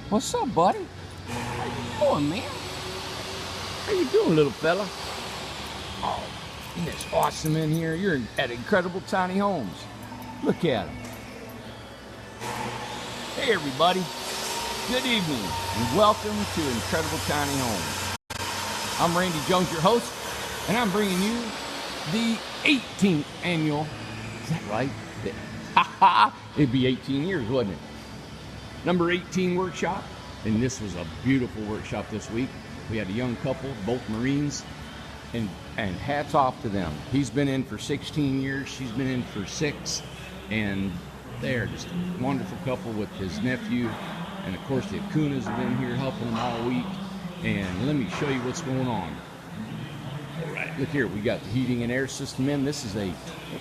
What's up, buddy? How you doing, man? How you doing, little fella? Oh, isn't this awesome in here? You're at Incredible Tiny Homes. Look at them. Hey, everybody. Good evening, and welcome to Incredible Tiny Homes. I'm Randy Jones, your host, and I'm bringing you the 18th annual. Is that right? It'd be 18 years, wouldn't it? Number 18 workshop, and this was a beautiful workshop this week. We had a young couple, both Marines, and hats off to them. He's been in for 16 years, she's been in for 6, and they're just a wonderful couple with his nephew, and of course the Acunas have been here helping them all week. And let me show you what's going on. All right, look here, we got the heating and air system in. This is a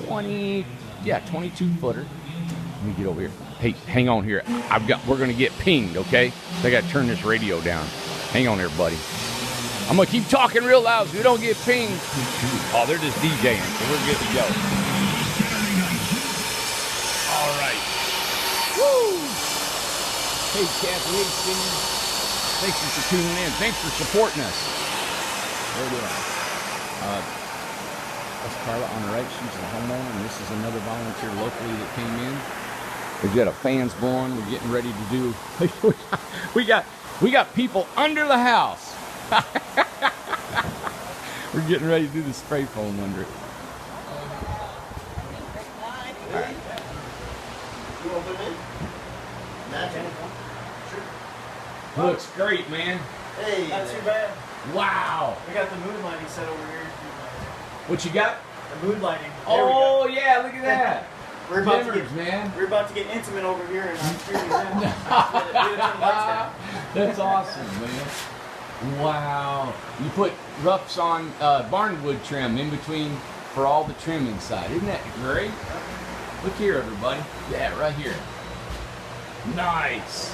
22 footer. Let me get over here. Hey, hang on here. We're gonna get pinged, okay? So I gotta turn this radio down. Hang on there, buddy. I'm gonna keep talking real loud so we don't get pinged. Oh, they're just DJing, so we're good to go. All right. Woo! Hey, Kathy, hey, Cindy. Thanks for tuning in. Thanks for supporting us. There we are. That's Carla on the right. She's the homeowner, and this is another volunteer locally that came in. We've got fans blowing. We're getting ready to do. We got people under the house. We're getting ready to do the spray foam under it. All right. You want to put it in? Imagine. Looks great, man. Hey. Not too bad. Wow. We got the mood lighting set over here. What you got? The mood lighting. Oh yeah, look at that. We're about Dimmers, to get, man. We're about to get intimate over here, and I'm sure you That's awesome, man. Wow. You put roughs on barnwood trim in between for all the trim inside. Isn't that great? Look here, everybody. Yeah, right here. Nice.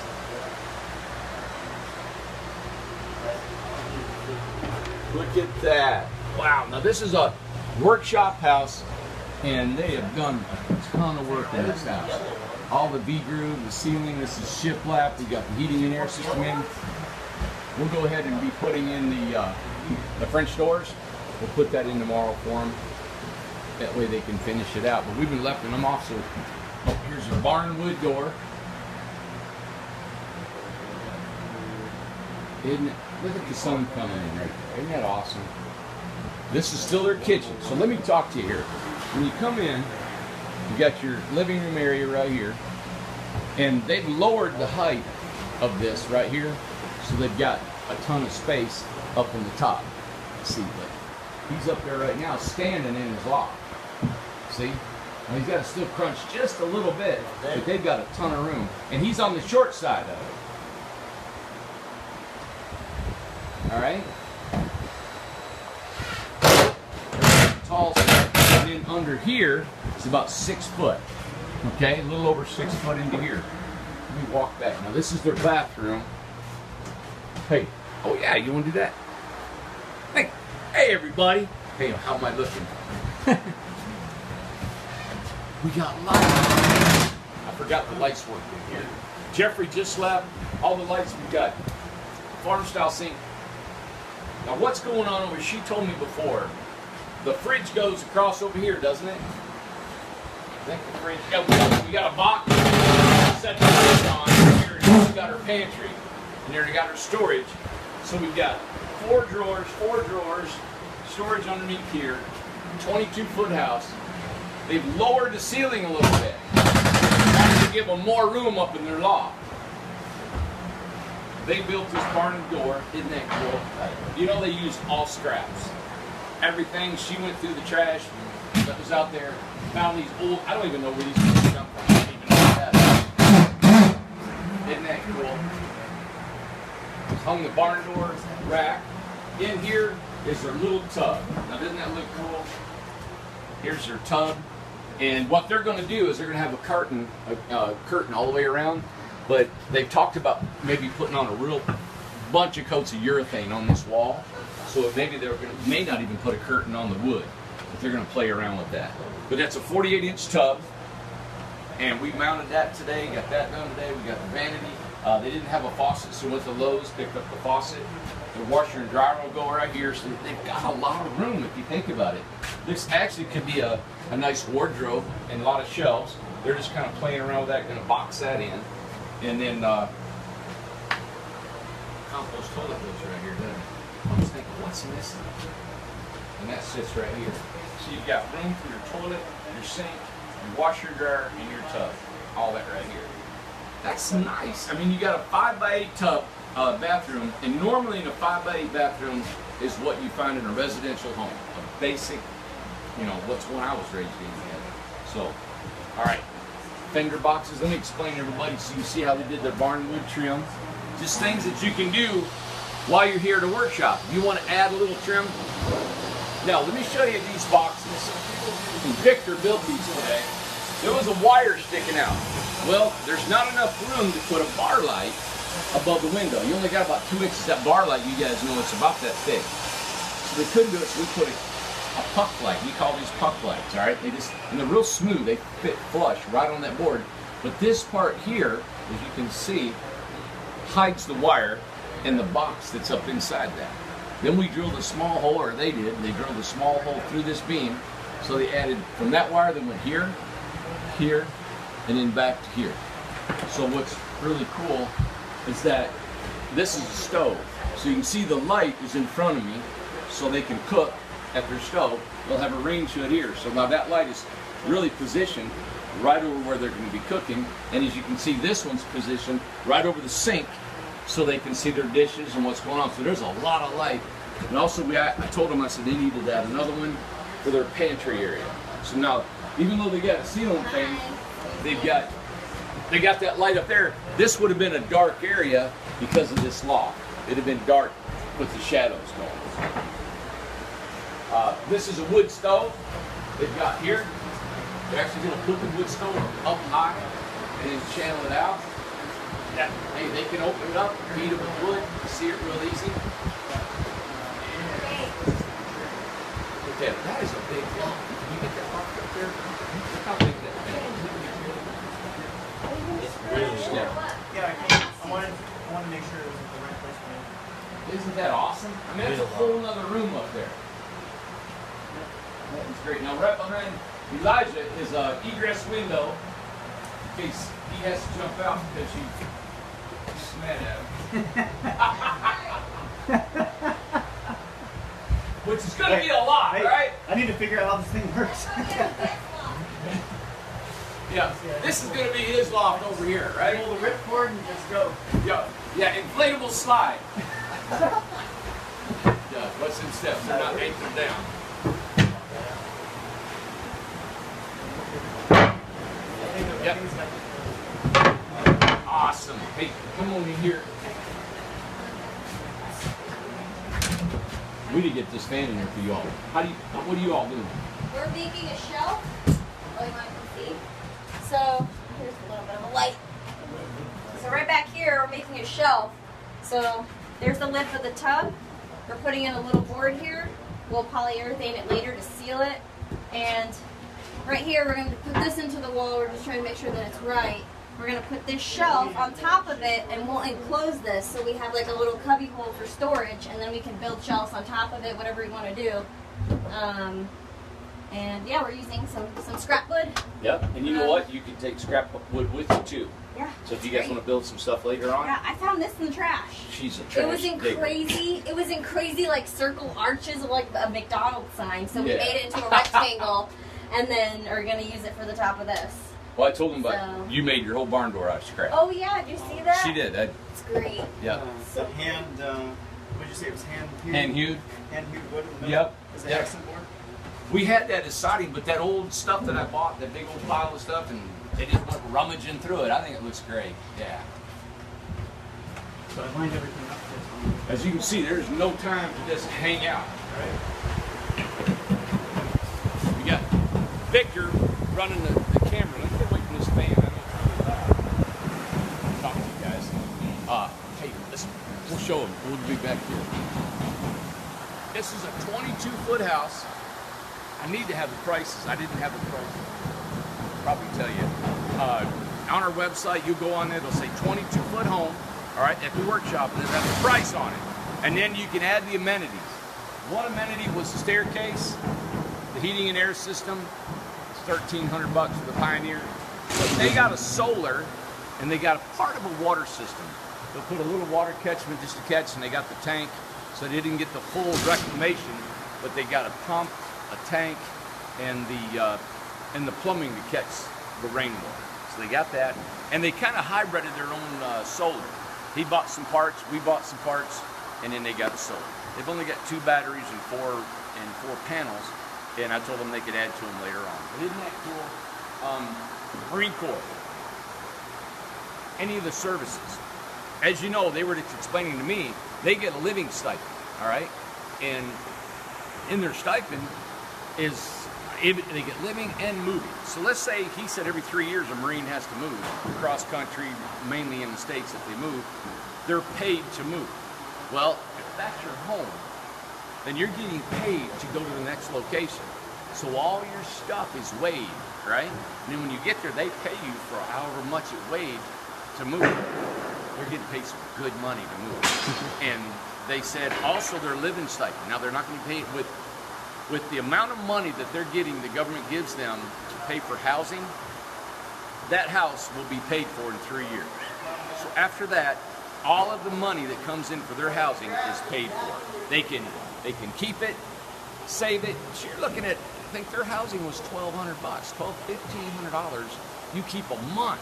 Look at that. Wow. Now this is a workshop house, and they have done a ton of work in this house. All the V-groove, the ceiling, this is shiplap. We got the heating and air system in. We'll go ahead and be putting in the French doors. We'll put that in tomorrow for them. That way they can finish it out. But we've been lefting them off, so here's your barnwood door. Isn't it? Look at the sun coming in right there. Isn't that awesome? This is still their kitchen. So let me talk to you here. When you come in, you got your living room area right here, and they've lowered the height of this right here, so they've got a ton of space up in the top. See, but he's up there right now standing in his loft. See? Now he's got to still crunch just a little bit, but they've got a ton of room, and he's on the short side of it. All right? Tall stuff, and then under here it's about 6 foot. Okay, a little over 6 foot into here. Let me walk back. Now this is their bathroom. Hey, oh yeah, you want to do that? Hey, everybody. Hey, how am I looking? We got lights. I forgot the lights work in here. Jeffrey just left. All the lights we got. Farm style sink. Now what's going on over here? She told me before. The fridge goes across over here, doesn't it? I think the fridge. Yeah, we got a box. Set the fridge on here, and we got our pantry, and there we got our storage. So we've got 4 drawers, storage underneath here. 22-foot house. They've lowered the ceiling a little bit to give them more room up in their loft. They built this barn door. Isn't that cool? You know they used all scraps. Everything. She went through the trash that was out there, found these old, I don't even know where these things come from. I don't even know that. Isn't that cool? Hung the barn door rack. In here is their little tub. Now doesn't that look cool? Here's their tub. And what they're going to do is they're going to have a curtain all the way around. But they've talked about maybe putting on a real bunch of coats of urethane on this wall. So maybe may not even put a curtain on the wood, but they're going to play around with that. But that's a 48-inch tub, and we mounted that today, got that done today. We got the vanity They didn't have a faucet, so went to Lowe's, picked up the faucet. The washer and dryer will go right here, so they've got a lot of room if you think about it. This actually could be a nice wardrobe and a lot of shelves. They're just kind of playing around with that, going to box that in. And then compost toilet goes right here, doesn't it? I was thinking, what's missing? And that sits right here. So you've got room for your toilet, your sink, your washer and dryer, and your tub. All that right here. That's nice. I mean, you got a 5x8 tub bathroom, and normally in a 5x8 bathroom is what you find in a residential home. A basic, you know, what's one I was raised in. So, all right. Fender boxes. Let me explain to everybody so you see how they did their barnwood trim. Just things that you can do while you're here at a workshop. You want to add a little trim. Now, let me show you these boxes. And Victor built these today. There was a wire sticking out. Well, there's not enough room to put a bar light above the window. You only got about 2 inches. That bar light, you guys know, it's about that thick. So they couldn't do it, so we put a puck light. We call these puck lights, all right? And they're real smooth. They fit flush right on that board. But this part here, as you can see, hides the wire and the box that's up inside that. Then we drilled a small hole, or they did. They drilled a small hole through this beam. So they added from that wire that went here, here, and then back to here. So what's really cool is that this is a stove. So you can see the light is in front of me, so they can cook at their stove. They'll have a range to it here. So now that light is really positioned right over where they're going to be cooking. And as you can see, this one's positioned right over the sink, so they can see their dishes and what's going on. So there's a lot of light. And also, I told them, I said they needed to add another one for their pantry area. So now, even though they got a ceiling fan, they got that light up there. This would have been a dark area because of this loft. It'd have been dark with the shadows going. This is a wood stove they've got here. They're actually going to put the wood stove up high and then channel it out. Yeah. Hey, they can open it up, heat it with wood, see it real easy. Okay, that is a big loft. Can you get that loft up there? Look how big that thing is. Yeah, I can. I wanted to make sure it was at the right place for me. Isn't that awesome? I mean, that's a whole other room up there. That is great. Now, right behind Elijah is an egress window in case he has to jump out because you mad at him. Which is going to be a lot, right? I need to figure out how this thing works. Yeah, this is going to be his loft over here, right? Pull the ripcord and just go. Yeah, inflatable slide. Yeah, what's in steps? They're not anchored down. Yep. Awesome. Hey, come on in here. We need to get this fan in here for you all. What are you all doing? We're making a shelf. Oh, you want to see? So here's a little bit of a light. So right back here, we're making a shelf. So there's the lid for the tub. We're putting in a little board here. We'll polyurethane it later to seal it. And right here, we're going to put this into the wall. We're just trying to make sure that it's right. We're going to put this shelf on top of it, and we'll enclose this so we have like a little cubby hole for storage, and then we can build shelves on top of it, whatever we want to do. And yeah, we're using some scrap wood. Yep, and you know what? You can take scrap wood with you too. Yeah. So if you guys want to build some stuff later on. Yeah, I found this in the trash. She's a trash It was in crazy like circle arches of like a McDonald's sign. So we made it into a rectangle, and then are gonna use it for the top of this. Well, I told them you made your whole barn door out of scrap. Oh yeah, did you see that? She did. It's great. Yeah. The hand, what did you say? It was hand hewed? Hand hewed Wood in the middle? Yep. Is the accent board? We had that as siding, but that old stuff that I bought, that big old pile of stuff, and they just went rummaging through it. I think it looks great. Yeah. So I lined everything up for this one. As you can see, there's no time to just hang out. Right. We got Victor running the camera. Let's get away from this fan. I know it's really loud. Talk to you guys. Hey, listen, we'll show them. We'll be back here. This is a 22-foot house. I need to have the prices. I didn't have the prices. Probably tell you. on our website, you go on there, it'll say 22-foot home, all right, at the workshop, and it has a price on it. And then you can add the amenities. One amenity was the staircase, the heating and air system. It's $1,300 for the Pioneer. But they got a solar, and they got a part of a water system. They'll put a little water catchment just to catch, and they got the tank, so they didn't get the full reclamation, but they got a pump, a tank, and the plumbing to catch the rainwater. So they got that, and they kind of hybrided their own solar. He bought some parts, we bought some parts, and then they got the solar. They've only got 2 batteries and four panels, and I told them they could add to them later on. But isn't that cool? Marine Corps, any of the services. As you know, they were explaining to me, they get a living stipend, all right? And in their stipend is, they get living and moving. So let's say, he said every 3 years a Marine has to move cross country, mainly in the States if they move. They're paid to move. Well, if that's your home, then you're getting paid to go to the next location. So all your stuff is weighed, right? And then when you get there, they pay you for however much it weighed to move. They're getting paid some good money to move. And they said also their living stipend. Now they're not going to be paid with the amount of money that they're getting, the government gives them to pay for housing. That house will be paid for in 3 years. So after that, all of the money that comes in for their housing is paid for. They can keep it, save it. So you're looking at, I think their housing was $1,200, $1,500. You keep a month.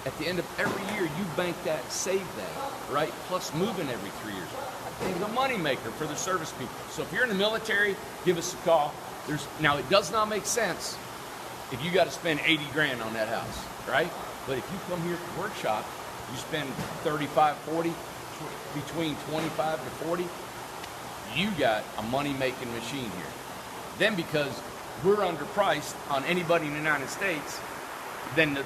At the end of every year, you bank that, save that, right? Plus moving every 3 years. I think it's a moneymaker for the service people. So if you're in the military, give us a call. Now it does not make sense if you got to spend 80 grand on that house, right? But if you come here to the workshop, you spend 35, 40, between 25 to 40, you got a money-making machine here. Then because we're underpriced on anybody in the United States, then the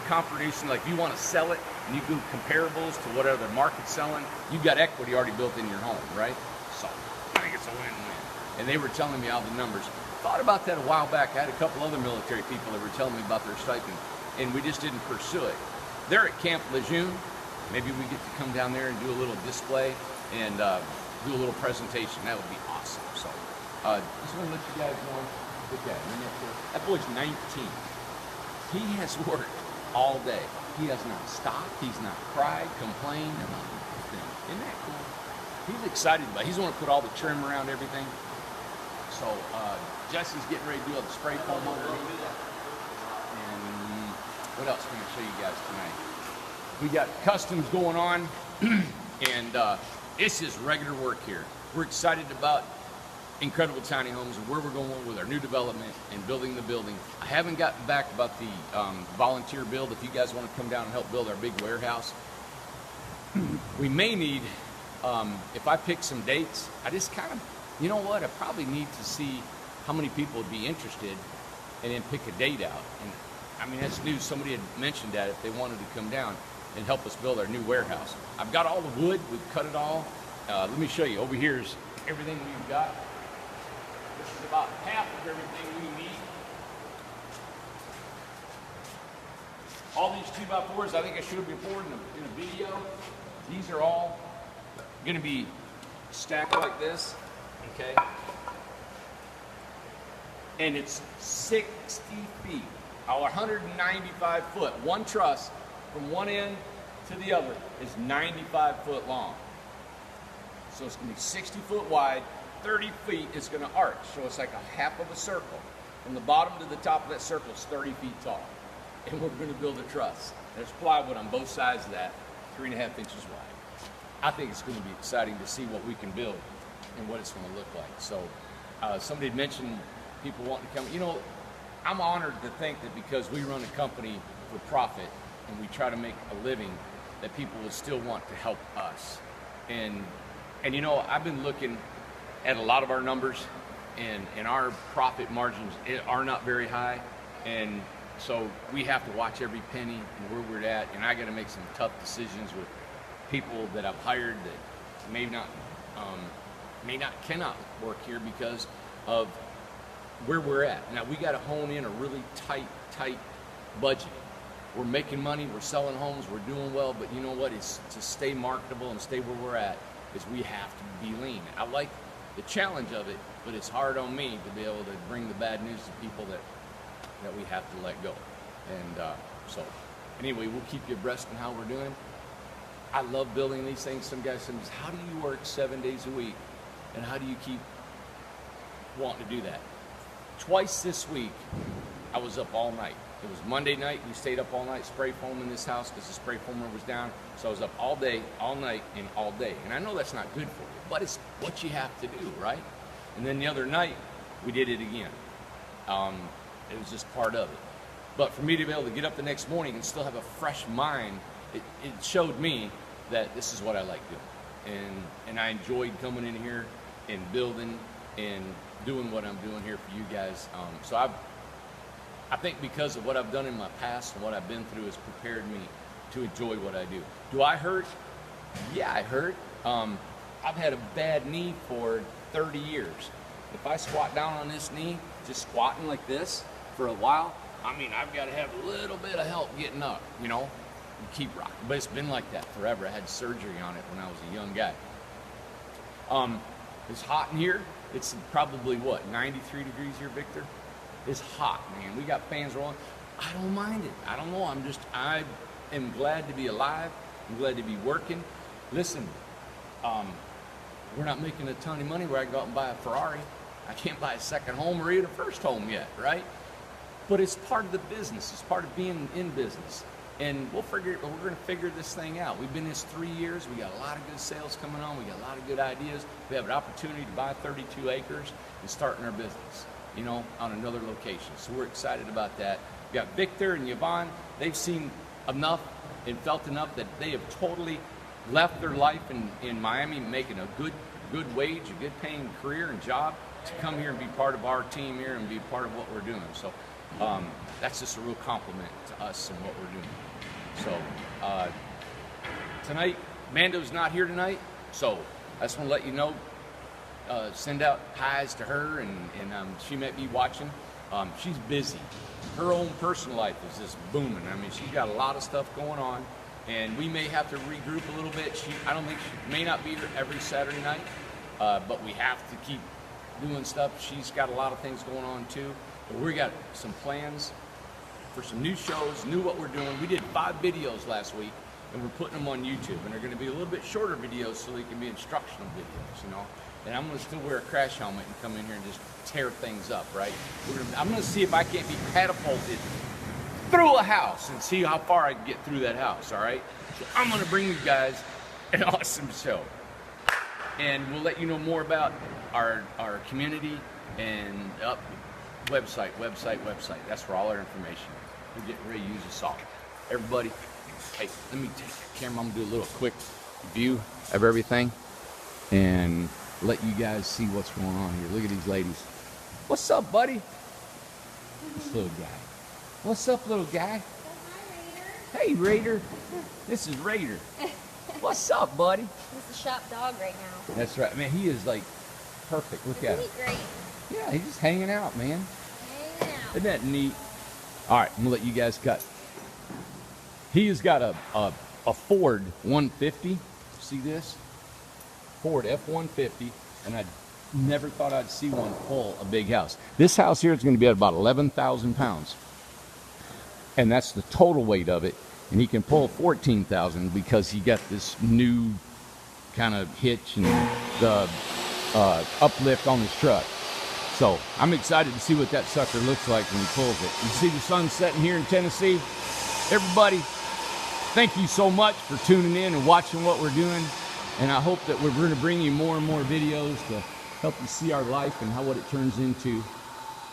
competition, like if you want to sell it and you do comparables to what other market's selling, you've got equity already built in your home, right? So I think it's a win-win. And they were telling me all the numbers. Thought about that a while back. I had a couple other military people that were telling me about their stipend, and we just didn't pursue it. They're at Camp Lejeune. Maybe we get to come down there and do a little display and do a little presentation. That would be awesome. So just want to let you guys know. Look at him. That boy's 19. He has worked all day. He has not stopped. He's not cried, complained about anything. Isn't that cool? He's excited about it. He's want to put all the trim around everything. So Jesse's getting ready to do all the spray foam underneath. And what else can I show you guys tonight? We got customs going on, and it's just regular work here. We're excited about Incredible Tiny Homes and where we're going with our new development and building the building. I haven't gotten back about the volunteer build. If you guys want to come down and help build our big warehouse, we may need, if I pick some dates, I just kind of, you know what, I probably need to see how many people would be interested and then pick a date out. And I mean, that's news. Somebody had mentioned that if they wanted to come down and help us build our new warehouse. I've got all the wood. We've cut it all. Let me show you. Over here is everything we've got. This is about half of everything we need. All these 2x4s, I think I showed before in a video. These are all going to be stacked like this, okay? And it's 60 feet, 195 foot. One truss from one end to the other is 95 foot long. So it's going to be 60 foot wide, 30 feet is going to arch. So it's like a half of a circle. From the bottom to the top of that circle is 30 feet tall. And we're going to build a truss. There's plywood on both sides of that, 3.5 inches wide. I think it's going to be exciting to see what we can build and what it's going to look like. So somebody had mentioned people wanting to come. You know, I'm honored to think that because we run a company for profit and we try to make a living, that people will still want to help us. And you know, I've been looking at a lot of our numbers, and our profit margins are not very high. And so we have to watch every penny and where we're at. And I got to make some tough decisions with people that I've hired that cannot work here because of where we're at. Now we got to hone in a really tight budget. we're making money, we're selling homes, we're doing well, but you know what? It's to stay marketable and stay where we're at is we have to be lean. I like the challenge of it, but it's hard on me to be able to bring the bad news to people that we have to let go. And so anyway, we'll keep you abreast on how we're doing. I love building these things. Some guys say, how do you work 7 days a week? And how do you keep wanting to do that? Twice this week, I was up all night. It was Monday night. We stayed up all night, spray foam in this house because the spray foamer was down. So I was up all day, all night, and all day. And I know that's not good for you, but it's what you have to do, right? And then the other night, we did it again. It was just part of it. But for me to be able to get up the next morning and still have a fresh mind, it showed me that this is what I like doing. And I enjoyed coming in here and building and doing what I'm doing here for you guys. So I think because of what I've done in my past and what I've been through has prepared me to enjoy what I do. Do I hurt? Yeah, I hurt. I've had a bad knee for 30 years. If I squat down on this knee, just squatting like this for a while, I mean, I've got to have a little bit of help getting up, you know, and keep rocking. But it's been like that forever. I had surgery on it when I was a young guy. It's hot in here. It's probably, what, 93 degrees here, Victor? It's hot, man. We got fans rolling. I don't mind it. I don't know. I am glad to be alive. I'm glad to be working. Listen, we're not making a ton of money where I can go out and buy a Ferrari. I can't buy a second home or even a first home yet, right? But it's part of the business. It's part of being in business. And we're going to figure this thing out. We've been in this 3 years. We got a lot of good sales coming on. We got a lot of good ideas. We have an opportunity to buy 32 acres and starting our business, you know, on another location. So we're excited about that. We got Victor and Yvonne. They've seen enough and felt enough that they have totally left their life in Miami, making a good wage, a good paying career and job to come here and be part of our team here and be part of what we're doing. So that's just a real compliment to us and what we're doing. So tonight, Mando's not here tonight, so I just want to let you know, send out highs to her, and she might be watching. She's busy. Her own personal life is just booming. I mean, she's got a lot of stuff going on, and we may have to regroup a little bit. I don't think she may not be here every Saturday night, but we have to keep doing stuff. She's got a lot of things going on too. But we got some plans for some new shows, what we're doing. We did 5 videos last week, and we're putting them on YouTube, and they're going to be a little bit shorter videos so they can be instructional videos, you know. And I'm going to still wear a crash helmet and come in here and just tear things up, right? I'm going to see if I can't be catapulted through a house and see how far I can get through that house, all right? So I'm going to bring you guys an awesome show. And we'll let you know more about our community and website. That's where all our information is. We're getting ready to use the salt. Everybody, hey, let me take the camera. I'm going to do a little quick view of everything and let you guys see what's going on here. Look at these ladies. What's up, buddy? This little guy. What's up, little guy? Hi, Raider. Hey, Raider. This is Raider. What's up, buddy? He's the shop dog right now. That's right. Man, he is like perfect. Look at him. Isn't he great? Yeah, he's just hanging out, man. Hanging out. Isn't that neat? All right, I'm going to let you guys cut. He has got a Ford 150. See this? Ford F-150, and I never thought I'd see one pull a big house. This house here is going to be at about 11,000 pounds, and that's the total weight of it. And he can pull 14,000 because he got this new kind of hitch and the uplift on his truck. So I'm excited to see what that sucker looks like when he pulls it. You see the sun setting here in Tennessee? Everybody, thank you so much for tuning in and watching what we're doing. And I hope that we're going to bring you more and more videos to help you see our life and what it turns into.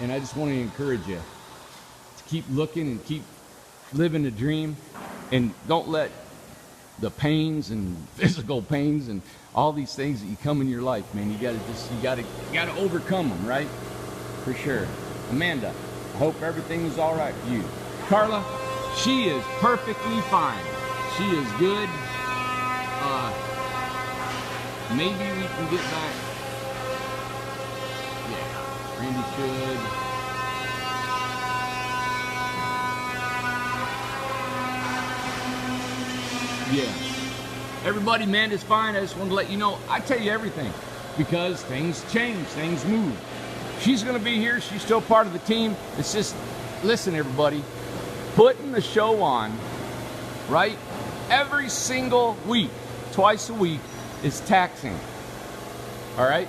And I just want to encourage you to keep looking and keep living the dream. And don't let the pains and physical pains and all these things that you come in your life, man, you gotta overcome them, right? For sure. Amanda, I hope everything is all right for you. Carla, she is perfectly fine. She is good. Maybe we can get back. Yeah, Randy should. Yeah. Everybody, Amanda's fine. I just wanted to let you know, I tell you everything because things change, things move. She's going to be here. She's still part of the team. It's just, listen, everybody, putting the show on, right? Every single week, twice a week, is taxing. All right?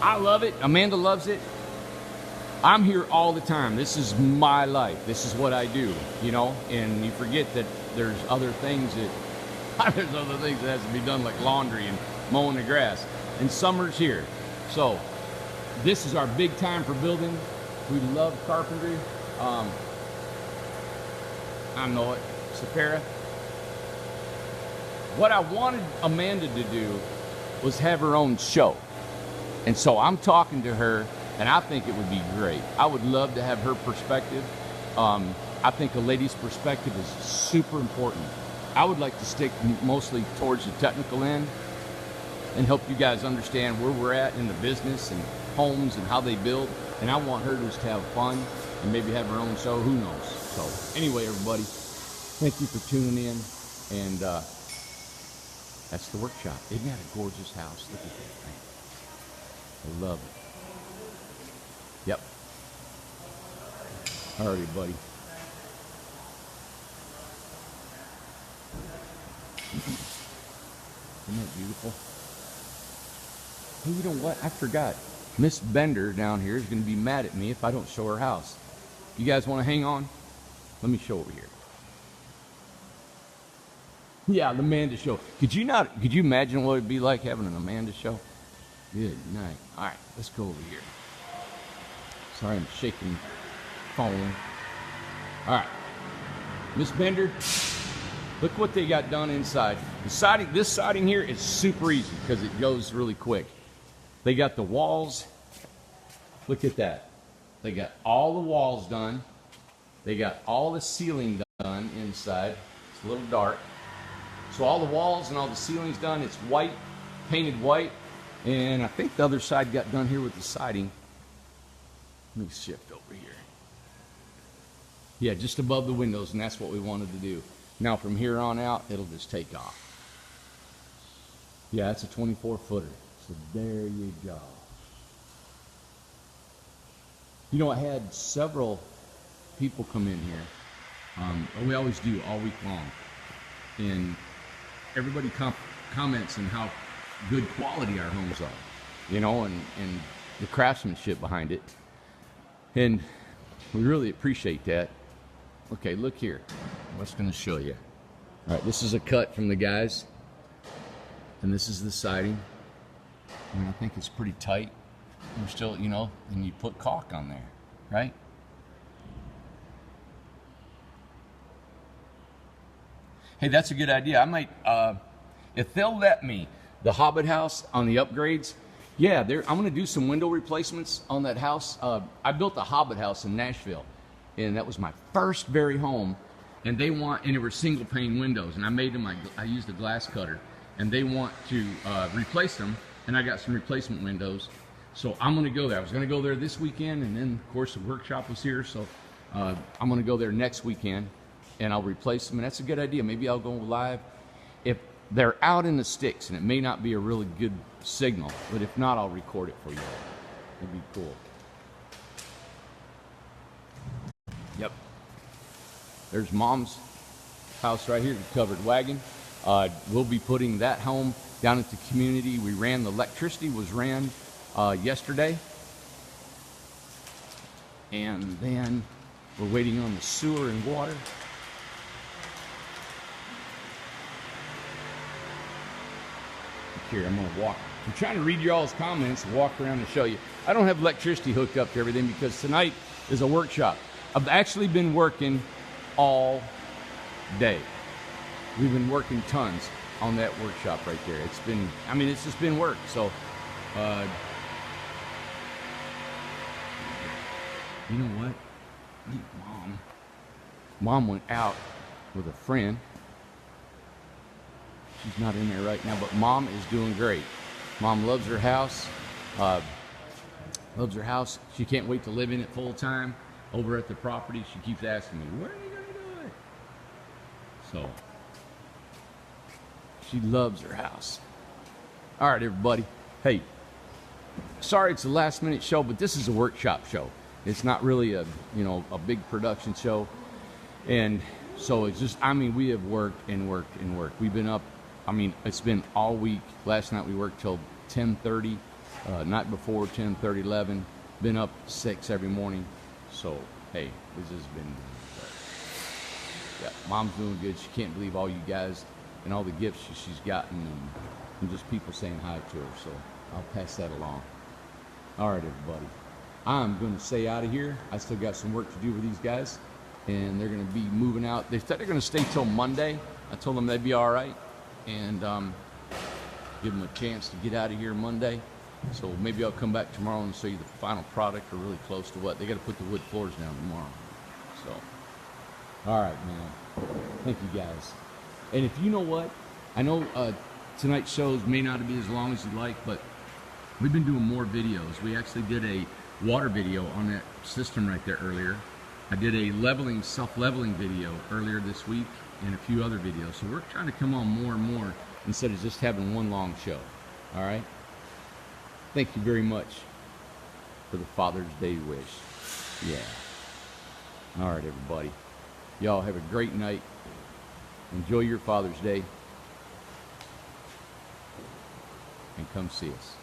I love it. Amanda loves it. I'm here all the time. This is my life. This is what I do, you know? And you forget that there's other things that has to be done, like laundry and mowing the grass. And summer's here. So this is our big time for building. We love carpentry. I know it. Sapara. What I wanted Amanda to do was have her own show. And so I'm talking to her, and I think it would be great. I would love to have her perspective. I think a lady's perspective is super important. I would like to stick mostly towards the technical end and help you guys understand where we're at in the business and homes and how they build. And I want her just to have fun and maybe have her own show. Who knows? So anyway, everybody, thank you for tuning in. And that's the workshop. Isn't that a gorgeous house? Look at that thing. I love it. Yep. All right, buddy. Isn't that beautiful? Hey, you know what? I forgot. Miss Bender down here is going to be mad at me if I don't show her house. You guys want to hang on? Let me show over here. Yeah, the Amanda show. Could you imagine what it'd be like having an Amanda show? Good night. All right, let's go over here. Sorry, I'm shaking phone. All right, Miss Bender, look what they got done inside. The siding, this siding here is super easy because it goes really quick. They got the walls. Look at that. They got all the walls done. They got all the ceiling done inside. It's a little dark. So all the walls and all the ceilings done. It's white, painted white. And I think the other side got done here with the siding. Let me shift over here. Yeah, just above the windows, and that's what we wanted to do. Now from here on out, it'll just take off. Yeah, it's a 24-footer. So there you go. You know, I had several people come in here. We always do all week long. And everybody comments on how good quality our homes are, you know, and the craftsmanship behind it. And we really appreciate that. Okay, look here. I'm just going to show you. All right, this is a cut from the guys. And this is the siding. I mean, I think it's pretty tight. We're still, you know, and you put caulk on there, right? Hey, that's a good idea. I might, if they'll let me, the Hobbit house on the upgrades, yeah, I'm going to do some window replacements on that house. I built a Hobbit house in Nashville, and that was my first very home. And and it were single pane windows, and I made them. I used a glass cutter, and they want to replace them, and I got some replacement windows. So I'm going to go there. I was going to go there this weekend, and then of course the workshop was here, so I'm going to go there next weekend, and I'll replace them. And that's a good idea. Maybe I'll go live. If they're out in the sticks, and it may not be a really good signal, but if not, I'll record it for you all. It'd be cool. Yep. There's Mom's house right here, the covered wagon. We'll be putting that home down at the community. The electricity was ran yesterday. And then we're waiting on the sewer and water. Here, I'm going to walk. I'm trying to read you all's comments and walk around and show you. I don't have electricity hooked up to everything because tonight is a workshop. I've actually been working all day. We've been working tons on that workshop right there. It's just been work. So, you know what? I think Mom went out with a friend. She's not in there right now, but Mom is doing great. Mom loves her house. She can't wait to live in it full time. Over at the property, she keeps asking me, when are you going to do it? So, She loves her house. All right, everybody. Hey, sorry it's a last minute show, but this is a workshop show. It's not really a big production show. And so it's just, I mean, we have worked and worked and worked. We've been up, I mean, it's been all week. Last night we worked till 10:30. Night before 10:30, 11. Been up 6 every morning. So, hey, this has been, yeah, Mom's doing good. She can't believe all you guys and all the gifts she's gotten and just people saying hi to her. So I'll pass that along. All right, everybody. I'm going to stay out of here. I still got some work to do with these guys, and they're going to be moving out. They said they're going to stay till Monday. I told them they'd be all right, and give them a chance to get out of here Monday. So maybe I'll come back tomorrow and show you the final product, or really close to what. They got to put the wood floors down tomorrow. So, all right, man. Thank you guys. And if you know what, I know tonight's shows may not be as long as you like, but we've been doing more videos. We actually did a water video on that system right there earlier. I did a self-leveling video earlier this week, and a few other videos. So we're trying to come on more and more instead of just having one long show. All right? Thank you very much for the Father's Day wish. Yeah. All right, everybody. Y'all have a great night. Enjoy your Father's Day. And come see us.